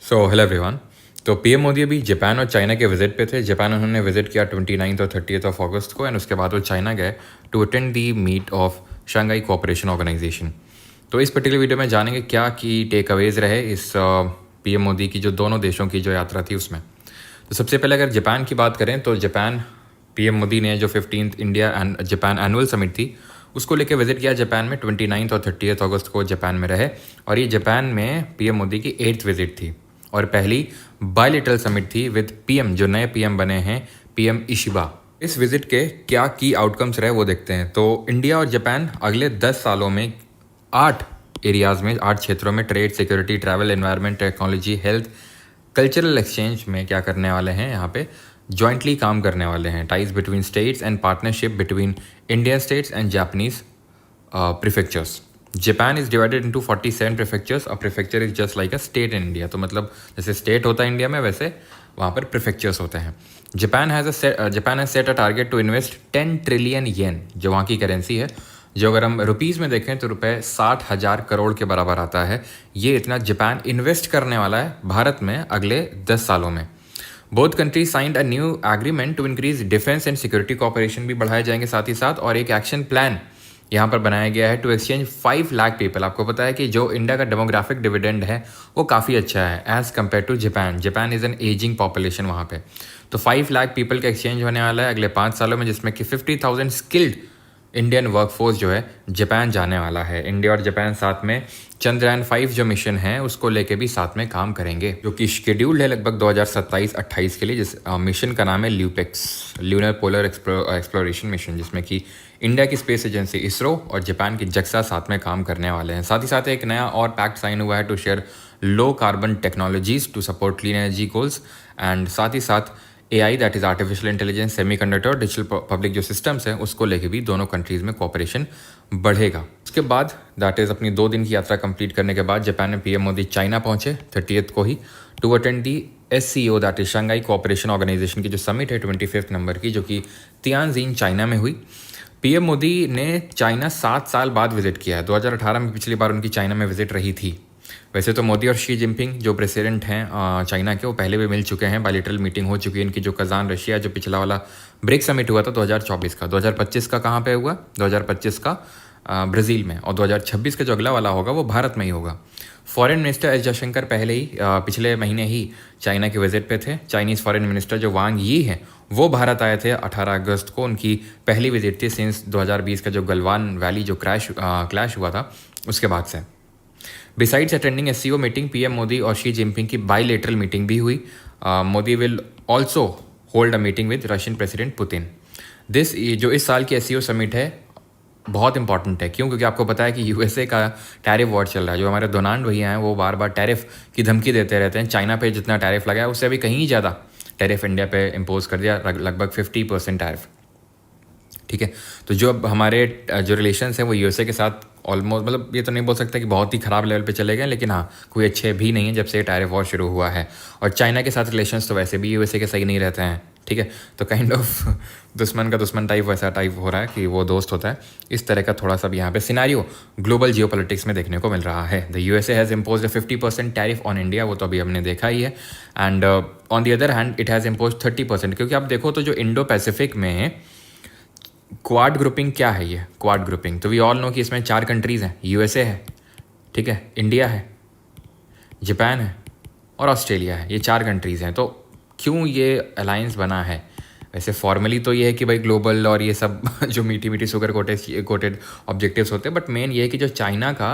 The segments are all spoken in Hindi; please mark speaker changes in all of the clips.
Speaker 1: Hello everyone. तो पीएम मोदी अभी जापान और चाइना के विजिट पे थे। जापान उन्होंने विजिट किया 29 और 30 ऑफ अगस्त को, एंड उसके बाद वो चाइना गए to attend the meet of Shanghai cooperation organisation. तो इस पर्टिकुलर वीडियो में जानेंगे क्या की टेक अवेज रहे इस पीएम मोदी की जो दोनों देशों की जो यात्रा थी उसमें। तो सबसे पहले अगर जापान की बात करें तो जापान पीएम मोदी ने जो 15th India and Japan annual summit थी उसको लेकर विजिट किया जापान में। 29 और 30 अगस्त को जापान में रहे, और ये जापान में पीएम मोदी की 8th विजिट थी और पहली बायलेटरल समिट थी विद पीएम जो नए पीएम बने हैं, पीएम इशिबा। इस विजिट के क्या की आउटकम्स रहे वो देखते हैं। तो इंडिया और जापान अगले 10 सालों में 8 एरियाज में, 8 क्षेत्रों में trade, security, travel, environment, technology, health, cultural exchange में क्या करने वाले हैं, यहाँ पे जॉइंटली काम करने वाले हैं। Ties between states and partnership between Indian states and Japanese prefectures. Japan is divided into 47 prefectures. A prefecture is just like a state in India. तो मतलब जैसे स्टेट होता है इंडिया में, वैसे वहाँ पर प्रीफेक्चर्स होते हैं। Japan has set a target to invest 10 trillion yen, जो वहाँ की करेंसी है, जो अगर हम रुपीज़ में देखें तो रुपए 60,000 करोड़ के बराबर आता है। ये इतना जापान इन्वेस्ट करने वाला है भारत में अगले 10 सालों में। Both countries signed a new agreement to increase defence and security cooperation भी बढ़ाए जाएंगे साथ ही साथ, और एक एक्शन प्लान यहाँ पर बनाया गया है टू एक्सचेंज 5 लाख पीपल। आपको पता है कि जो इंडिया का डेमोग्राफिक डिविडेंड है वो काफ़ी अच्छा है as compared to Japan. Japan is an ageing population वहाँ पे। तो 5 लाख पीपल का एक्सचेंज होने वाला है अगले 5 सालों में, जिसमें कि 50,000 स्किल्ड इंडियन वर्कफोर्स जो है जापान जाने वाला है। इंडिया और जापान साथ में चंद्रयान 5 जो मिशन है उसको लेके भी साथ में काम करेंगे, जो कि शेड्यूल्ड है लगभग 2027-28 के लिए। जिस मिशन का नाम है LUPEX, lunar polar exploration mission, जिसमें कि इंडिया की स्पेस एजेंसी इसरो और जापान की जक्सा साथ में काम करने वाले हैं। साथ ही साथ एक नया और पैक्ट साइन हुआ है to share low carbon technologies to support clean energy goals, and साथ ही साथ AI that is artificial intelligence, semiconductor, digital public जो सिस्टम्स हैं उसको लेके भी दोनों कंट्रीज़ में कोऑपरेशन बढ़ेगा। उसके बाद दैट इज़ अपनी 2 दिन की यात्रा कंप्लीट करने के बाद जापान में पीएम मोदी चाइना पहुंचे 30th को ही to attend the SCO that is Shanghai cooperation organisation की जो समिट है 25 नंबर की, जो कि तियानजिन चाइना में हुई। पीएम मोदी ने चाइना 7 साल बाद विजिट किया है। 2018 में पिछली बार उनकी चाइना में विजिट रही थी। वैसे तो मोदी और शी जिनपिंग जो प्रेसिडेंट हैं चाइना के, वो पहले भी मिल चुके हैं, बायलैटरल मीटिंग हो चुकी है इनकी। जो कजान रशिया जो पिछला वाला ब्रिक्स समिट हुआ था 2024 का, 2025 का कहाँ पे हुआ, 2025 का ब्राज़ील में, और 2026 का जो अगला वाला होगा वो भारत में ही होगा। फॉरेन मिनिस्टर एस जयशंकर पहले ही पिछले महीने ही चाइना के विजिट पे थे। चाइनीज़ फॉरेन मिनिस्टर जो वांग यी हैं वो भारत आए थे 18 अगस्त को। उनकी पहली विजिट थी सिंस 2020 का जो गलवान वैली जो क्लैश हुआ था उसके बाद से। Besides attending SCO meeting, PM Modi और शी जिनपिंग की बायलेटरल मीटिंग भी हुई। Modi will also hold a meeting with Russian president Putin. जो इस साल की SCO समिट है बहुत इंपॉर्टेंट है। क्यों? क्योंकि आपको पता है कि USA का टैरिफ वॉर चल रहा है। जो हमारे डोनाल्ड भैया हैं वो बार बार टैरिफ की धमकी देते रहते हैं। चाइना पे जितना टैरिफ लगा है उससे अभी कहीं ज़्यादा टैरिफ इंडिया पे इम्पोज कर दिया, लगभग 50% टैरिफ। ठीक है, तो जो अब हमारे जो रिलेशंस हैं वो USA के साथ ऑलमोस्ट, मतलब ये तो नहीं बोल सकते कि बहुत ही ख़राब लेवल पे चले गए, लेकिन हाँ कोई अच्छे भी नहीं है जब से टैरिफ वॉर शुरू हुआ है। और चाइना के साथ रिलेशंस तो वैसे भी USA के सही नहीं रहते हैं। ठीक है, तो काइंड ऑफ दुश्मन का दुश्मन टाइप वैसा टाइप हो रहा है कि वो दोस्त होता है। इस तरह का थोड़ा सा भी यहाँ पे सिनारियो ग्लोबल जियोपॉलिटिक्स में देखने को मिल रहा है। The USA has impose 50% tariff on India, वो तो अभी हमने देखा ही है। And on the other hand it has impose 30%। क्योंकि आप देखो तो जो इंडो पैसिफिक में क्वाड ग्रुपिंग क्या है, ये क्वाड ग्रुपिंग तो वी ऑल नो कि इसमें 4 कंट्रीज़ हैं। USA है, ठीक है, इंडिया है, जापान है और ऑस्ट्रेलिया है। ये 4 कंट्रीज़ हैं। तो क्यों ये अलायंस बना है? वैसे फॉर्मली तो ये है कि भाई ग्लोबल और ये सब जो मीठी मीठी शुगर कोटेड ऑब्जेक्टिव्स होते हैं, बट मेन ये है कि जो चाइना का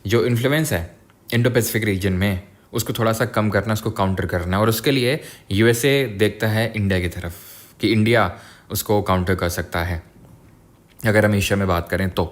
Speaker 1: जो इन्फ्लुएंस है इंडो पैसिफिक रीजन में उसको थोड़ा सा कम करना, उसको काउंटर करना, और उसके लिए USA देखता है इंडिया की तरफ कि इंडिया उसको काउंटर कर सकता है अगर हम एशिया में बात करें तो।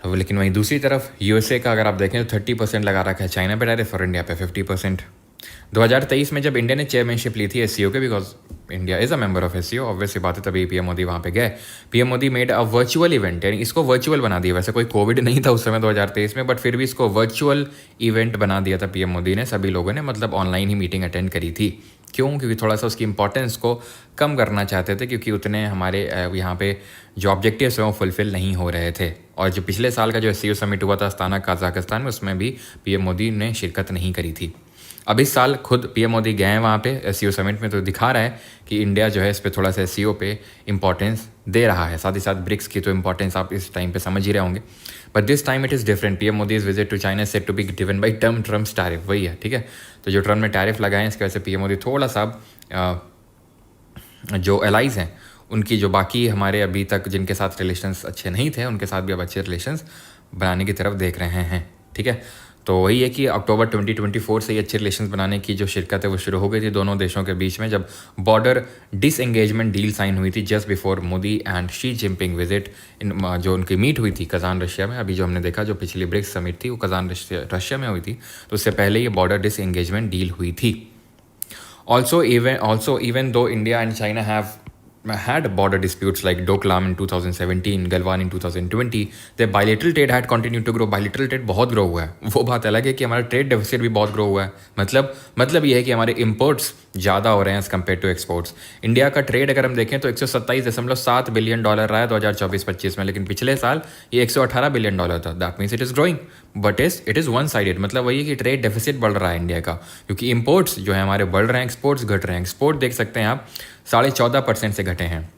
Speaker 1: लेकिन वहीं दूसरी तरफ USA का अगर आप देखें तो 30% लगा रखा है चाइना पे टैरिफ और इंडिया पे 50%। 2023 में जब इंडिया ने चेयरमैनशिप ली थी SCO के, because India is a member of SCO, obviously बात है, तभी पीएम मोदी वहाँ पे गए। PM Modi made a virtual event, यानी इसको वर्चुअल बना दिया। वैसे कोई कोविड नहीं था उस समय 2023 में, बट फिर भी इसको वर्चुअल इवेंट बना दिया था पीएम मोदी ने। सभी लोगों ने मतलब ऑनलाइन ही मीटिंग अटेंड करी थी। क्यों? क्योंकि थोड़ा सा उसकी इंपॉर्टेंस को कम करना चाहते थे, क्योंकि उतने हमारे यहाँ पे जो ऑब्जेक्टिव्स हैं वो फुलफिल नहीं हो रहे थे। और जो पिछले साल का जो SCO समिट हुआ था अस्ताना कजाकिस्तान में, उसमें भी पीएम मोदी ने शिरकत नहीं करी थी। अब इस साल खुद पीएम मोदी गए हैं वहाँ पे एससीओ समिट में, तो दिखा रहा है कि इंडिया जो है इस पर थोड़ा सा एससीओ पे इंपॉर्टेंस दे रहा है। साथ ही साथ ब्रिक्स की तो इंपॉर्टेंस आप इस टाइम पे समझ ही रहे होंगे, but this time it is different. PM Modi is visit to China set to be given by Trump's tariff, वही है, ठीक है। तो जो ट्रम्प ने टैरिफ लगाए हैं, इसकी वजह से पीएम मोदी थोड़ा सा जो एलाइज हैं उनकी, जो बाकी हमारे अभी तक जिनके साथ रिलेशंस अच्छे नहीं थे, उनके साथ भी अब अच्छे रिलेशंस बनाने की तरफ देख रहे हैं, ठीक है। तो वही है कि अक्टूबर 2024 से ही अच्छे रिलेशंस बनाने की जो शिरकत है वो शुरू हो गई थी दोनों देशों के बीच में, जब बॉर्डर डिसएंगेजमेंट डील साइन हुई थी just before Modi and Xi Jinping visit in, जो उनकी मीट हुई थी कजान रशिया में। अभी जो हमने देखा जो पिछली ब्रिक्स समिट थी वो कजान रशिया में हुई थी, तो उससे पहले ये बॉर्डर डिसएंगेजमेंट डील हुई थी। Also, even though India and China have had border disputes like Doklam in 2017, Galwan in 2020, their bilateral trade had continued to grow. Bilateral trade बहुत ग्रो हुआ है। वो बात अलग है कि हमारा ट्रेड डेफिसिट भी बहुत ग्रो हुआ है। मतलब ये है कि हमारे इंपोर्ट्स ज़्यादा हो रहे हैं as compared to exports. India का ट्रेड अगर हम देखें तो 127.7 बिलियन डॉलर रहा है 2024-25 में, लेकिन पिछले साल ये 118 बिलियन डॉलर था। That means it is growing, but it is one sided. मतलब वही है कि ट्रेड डेफिसिट बढ़ रहा है इंडिया का, क्योंकि इंपोर्ट्स जो है हमारे बढ़ रहे हैं, एक्सपोर्ट्स घट रहे हैं। एक्सपोर्ट देख सकते हैं आप 14.5% से घटे हैं,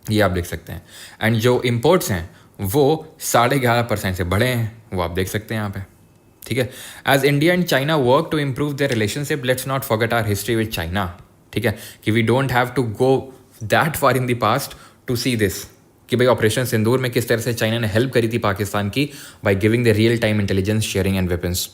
Speaker 1: ये आप देख सकते हैं। एंड जो इंपोर्ट्स हैं वो 11.5% से बढ़े हैं, वो आप देख सकते हैं यहाँ पे, ठीक है। As India and China work to improve their relationship, let's not forget our history with China, ठीक है, कि we don't have to go that far in the past to see this, कि भाई ऑपरेशन सिंदूर में किस तरह से चाइना ने हेल्प करी थी पाकिस्तान की by giving the real time intelligence sharing and weapons.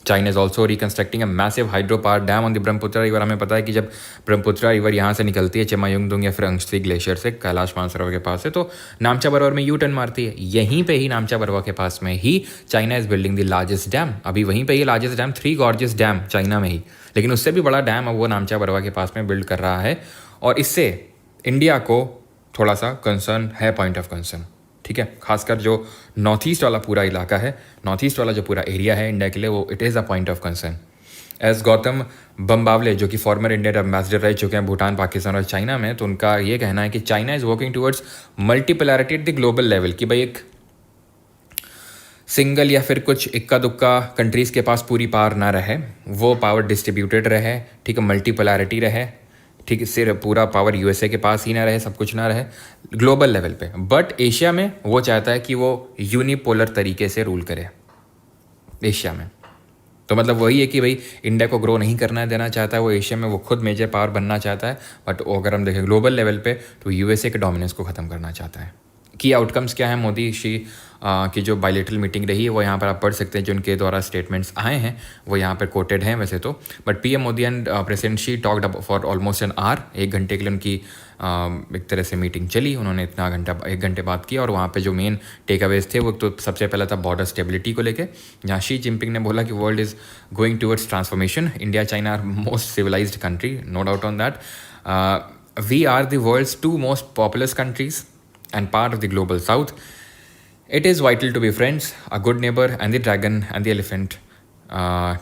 Speaker 1: China is also reconstructing a massive hydro power dam on the Brahmaputra river. हमें पता है कि जब ब्रह्मपुत्र रिवर यहाँ से निकलती है चेमायुंगदुंग या फिर अंगस्ती ग्लेशियर से, कैलाश मानसरोवर के पास से, तो नामचा बरवर में यू टर्न मारती है। यहीं पे ही नामचा बरवा के पास में ही China is building the largest dam. अभी वहीं पे ही largest dam, 3 gorges dam China में ही, लेकिन उससे भी बड़ा डैम अब वो नामचा बरवा के पास में बिल्ड कर रहा है। और इससे इंडिया को थोड़ा सा कंसर्न है, पॉइंट ऑफ कंसर्न, ठीक है। खासकर जो नॉर्थ ईस्ट वाला पूरा इलाका है, नॉर्थ ईस्ट वाला जो पूरा एरिया है इंडिया के लिए, वो it is a point of concern. As Gautam Bambawale जो कि फॉर्मर इंडियन एम्बेसडर रह चुके हैं भूटान, पाकिस्तान और चाइना में, तो उनका ये कहना है कि China is working towards multipolarity at the global level, कि भाई एक सिंगल या फिर कुछ इक्का दुक्का कंट्रीज़ के पास पूरी पावर ना रहे, वो पावर डिस्ट्रीब्यूटेड रहे, ठीक है, मल्टीपोलैरिटी रहे, ठीक है, सिर्फ पूरा पावर यूएसए के पास ही ना रहे, सब कुछ ना रहे ग्लोबल लेवल पे। बट एशिया में वो चाहता है कि वो यूनिपोलर तरीके से रूल करे एशिया में। तो मतलब वही है कि भाई इंडिया को ग्रो नहीं करना देना चाहता है वो एशिया में, वो खुद मेजर पावर बनना चाहता है। बट अगर हम देखें ग्लोबल लेवल पे तो यूएसए के डोमिनेंस को ख़त्म करना चाहता है। की आउटकम्स क्या है मोदी शी की जो बायलेटरल मीटिंग रही है वो यहाँ पर आप पढ़ सकते हैं, जो उनके द्वारा स्टेटमेंट्स आए हैं वो यहाँ पर कोटेड हैं वैसे तो। But PM Modi and president Xi talked for almost an hour, 1 घंटे के लिए उनकी एक तरह से मीटिंग चली। उन्होंने इतना 1 घंटे बात किया और वहाँ पे जो मेन टेक अवेज थे वो तो सबसे पहला था बॉर्डर स्टेबिलिटी को लेके, जहाँ शी जिनपिंग ने बोला कि world is going towards transformation, India China are most civilised country, no doubt on that, we are the world's 2 most populous countries and part of the global south. It is vital to be friends, a good neighbor and the dragon and the elephant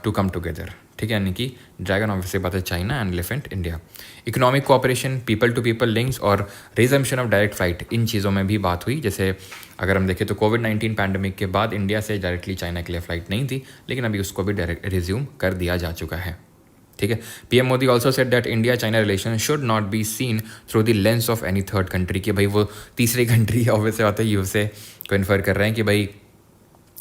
Speaker 1: to come together, ठीक है। यानी कि ड्रैगन ऑब्वियसली बात है China and elephant India. Economic cooperation, people to people links और रिजम्पशन ऑफ डायरेक्ट फ्लाइट, इन चीज़ों में भी बात हुई। जैसे अगर हम देखें तो कोविड-19 पैंडमिक के बाद इंडिया से डायरेक्टली चाइना के लिए फ़्लाइट नहीं थी, लेकिन अभी उसको भी डायरेक्ट रिज्यूम कर दिया जा चुका है, ठीक है। PM Modi also said that India China relation should not be seen through the lens of any third country, कि भाई वो तीसरी कंट्री ऑब्वियसली बात है यूएसए को इन्फर कर रहे हैं कि भाई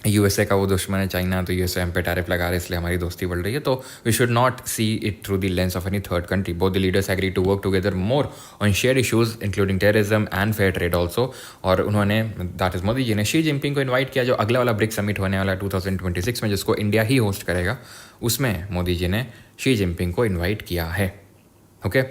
Speaker 1: यूएसए का वो दुश्मन है चाइना, तो यूएसए हम पे टैरिफ लगा रहे हैं इसलिए हमारी दोस्ती बढ़ रही है। तो we should not see it through the lens of any third country. Both the leaders agree to work together more on share issues including terrorism and fair trade also. और उन्होंने, दैट इज़ मोदी जी ने शी जिनपिंग को इन्वाइट किया, जो अगला वाला ब्रिक्स समिट होने वाला 2026 में जिसको इंडिया ही होस्ट करेगा, उसमें मोदी जी ने शी जिनपिंग को इन्वाइट किया है, ओके।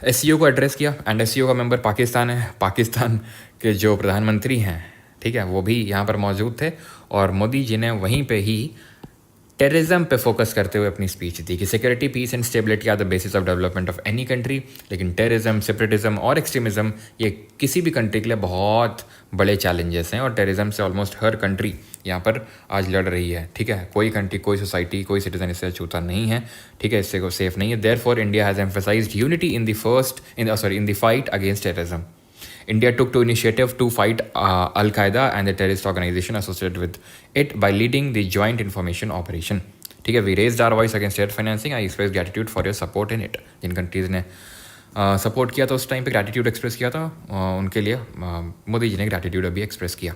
Speaker 1: एससीओ को एड्रेस किया एंड एससीओ का मेंबर पाकिस्तान है। पाकिस्तान के जो प्रधानमंत्री हैं, ठीक है, वो भी यहाँ पर मौजूद थे और मोदी जी ने वहीं पे ही टेररिज्म पे फोकस करते हुए अपनी स्पीच दी कि security, peace and stability are the basis of development of any country. लेकिन टेररिज्म, सेपरेटिज्म और एक्सट्रीमिज्म ये किसी भी कंट्री के लिए बहुत बड़े चैलेंजेस हैं और टेररिज्म से ऑलमोस्ट हर कंट्री यहाँ पर आज लड़ रही है, ठीक है। कोई कंट्री, कोई सोसाइटी, कोई सिटीजन इससे अछूता नहीं है, ठीक है, इससे को सेफ नहीं है। Therefore India has emphasised unity in the fight against terrorism. India took to initiative to fight Al-Qaeda and the terrorist organization associated with it by leading the joint information operation, ठीक है, we raised our voice against air financing, I express gratitude for your support in it. जिन कंट्रीज़ ने सपोर्ट किया था उस टाइम पे, ग्रैटिट्यूड एक्सप्रेस किया था, उनके लिए मोदी जी ने ग्रैटिट्यूड अभी एक्सप्रेस किया।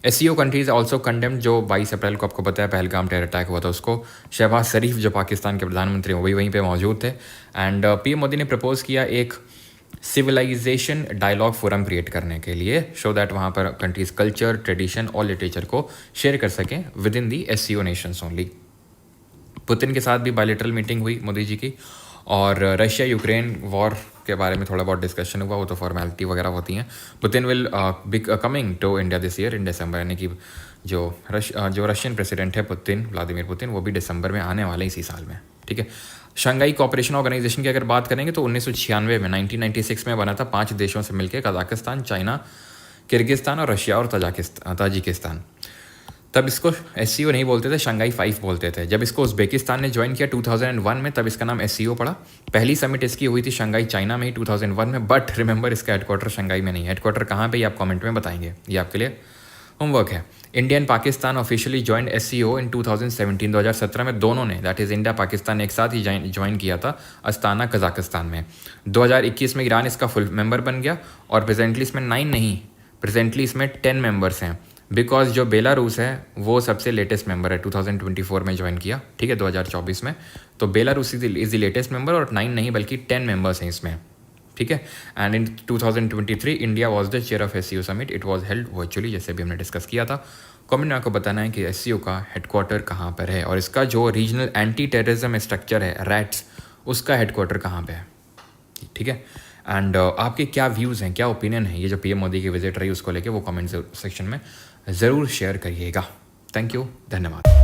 Speaker 1: SCO कंट्रीज ऑल्सो कंडेम्ड, जो 22 अप्रैल को आपको पता है पहलगाम टेरर अटैक हुआ था उसको। शहबाज शरीफ जो पाकिस्तान के प्रधानमंत्री हैं वही वहीं पे मौजूद थे। एंड PM मोदी ने प्रपोज किया एक सिविलाइजेशन डायलॉग फोरम क्रिएट करने के लिए, सो दैट वहाँ पर कंट्रीज कल्चर, ट्रेडिशन और लिटरेचर को शेयर कर सकें with in the SCO Nations only. Putin के साथ भी बायलैटरल मीटिंग हुई मोदी जी की, और रशिया यूक्रेन वॉर के बारे में थोड़ा बहुत डिस्कशन हुआ, वो तो फॉर्मेलिटी वगैरह होती हैं। Putin will be coming to India this year in December, यानी कि जो रशियन प्रेसिडेंट है पुतिन, व्लादिमीर पुतिन, वो भी दिसंबर में आने वाले इसी साल में। ठीक है, शंघाई कोऑपरेशन ऑर्गेनाइजेशन की अगर बात करेंगे तो 1996 में 1996 में बना था 5 देशों से मिलकर, कजाकिस्तान, चाइना, किर्गिस्तान और रशिया और ताजिकिस्तान। तब इसको SCO नहीं बोलते थे, शंघाई 5 बोलते थे। जब इसको उज़्बेकिस्तान ने ज्वाइन किया 2001 में, तब इसका नाम SCO पड़ा। पहली समिट इसकी हुई थी शंघाई चाइना में ही 2001 में, बट रिमेंबर इसका हेडक्वार्टर शंघाई में नहीं है। हेडक्वार्टर कहाँ पे ये आप कमेंट में बताएंगे, ये आपके लिए होमवर्क है। India and Pakistan officially joint SCO इन 2017 में, दोनों ने, दैट इज़ इंडिया पाकिस्तान ने एक साथ ही ज्वाइन किया था अस्ताना कजाकिस्तान में। 2021 में ईरान इसका फुल मेंबर बन गया, और प्रेजेंटली इसमें 9 नहीं, प्रेजेंटली इसमें 10 मेंबर्स हैं, बिकॉज जो बेलारूस है वो सबसे लेटेस्ट मेंबर है, 2024 में ज्वाइन किया, ठीक है, 2024 में। तो Belarus is the latest member, और 9 नहीं बल्कि 10 मेंबर्स हैं इसमें, ठीक है। And in 2023 India was the chair of SCO summit, it was held virtually, जैसे भी हमने डिस्कस किया था। कमेंट में आपको बताना है कि SCO का हेडक्वार्टर कहाँ पर है, और इसका जो रीजनल एंटी टेररिज्म स्ट्रक्चर है रैट्स, उसका हेडक्वार्टर कहाँ पे है, ठीक है। एंड आपके क्या व्यूज़ हैं, क्या ओपिनियन है ये जो PM मोदी की विजिट रही उसको लेके, वो कमेंट सेक्शन में ज़रूर शेयर करिएगा। थैंक यू, धन्यवाद।